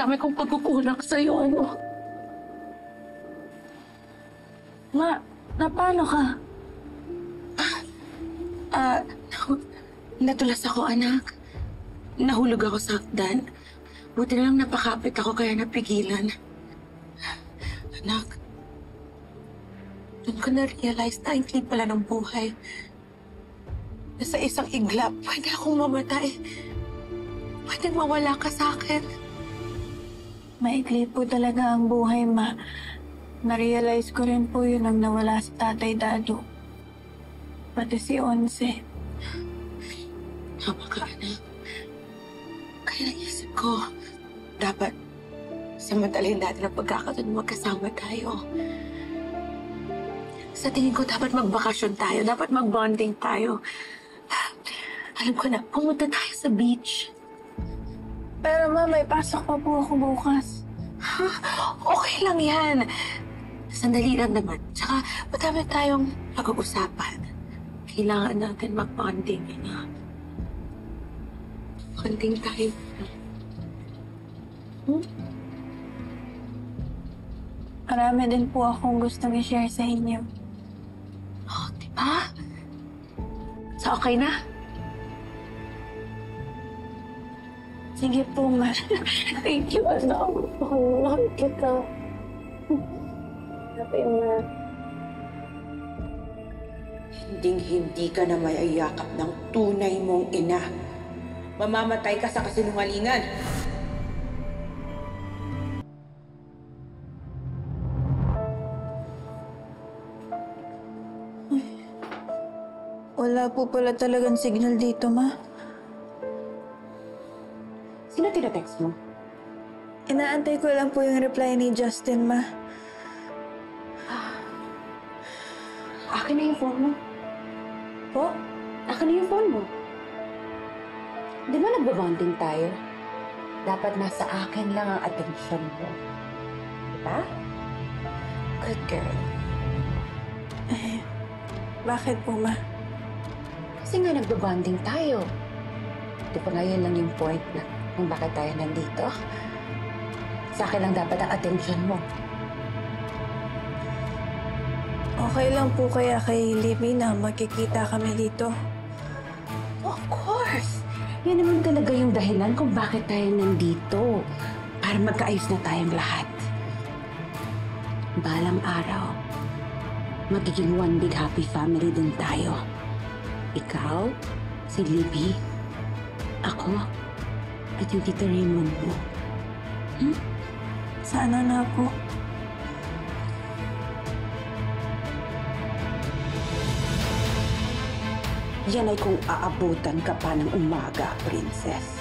dami kong pagkukulang sa'yo, ano? Ma, paano ka? Natulas ako, anak. Nahulog ako sa hagdan. Buti na lang napakapit ako kaya napigilan. Anak, doon ko na-realize na ang clean pala ng buhay. Na sa isang iglap, pwede akong mamatay. Pwede mawala ka sa akin. Maikli po talaga ang buhay, Ma. Na-realize ko rin po yun nang nawala si Tatay Dado. Pati si Onse. Tama ka, anak. Kaya naisip ko, dapat samantalin natin ang pagkakataon magkasama tayo. Sa tingin ko, dapat magbakasyon tayo. Dapat magbonding tayo. Alam ko na, pumunta tayo sa beach. Pero Ma, may pasok pa po ako bukas. Ha? Okay lang yan. Sandali lang naman. Tsaka, madami tayong pag-uusapan. Kailangan natin mag-bonding, anak. Bonding tayo. Marami din po akong gustong i-share sa inyo. Oh, diba? So, okay na? Sige po, Ma. Thank you, anak. Mahal kita. Happy, Ma. Hinding-hindi ka na mayayakap ng tunay mong ina. Mamamatay ka sa kasinungalingan. Wala po pala talagang signal dito, Ma. Sino tinatext mo? Inaantay ko lang po yung reply ni Justin, Ma. Akin na yung phone mo. Po? Akin na yung phone mo. Di ba nagbabonding tayo? Dapat nasa akin lang ang atensyon mo. Diba? Good girl. Bakit po, Ma? Kasi nga nagbabonding tayo. Di ba ngayon lang yung point na kung bakit tayo nandito? Sa akin lang dapat ang atensyon mo. Okay lang po kaya kay Libby na magkikita kami dito. Of course! Yan naman talaga yung dahilan kung bakit tayo nandito. Para magkaayos na tayong lahat. Balang araw, magiging one big happy family din tayo. Ikaw, si Libby, ako, at yung Tito Raymond mo. Sana na po. Yan ay kung aabutan ka pa ng umaga, princess.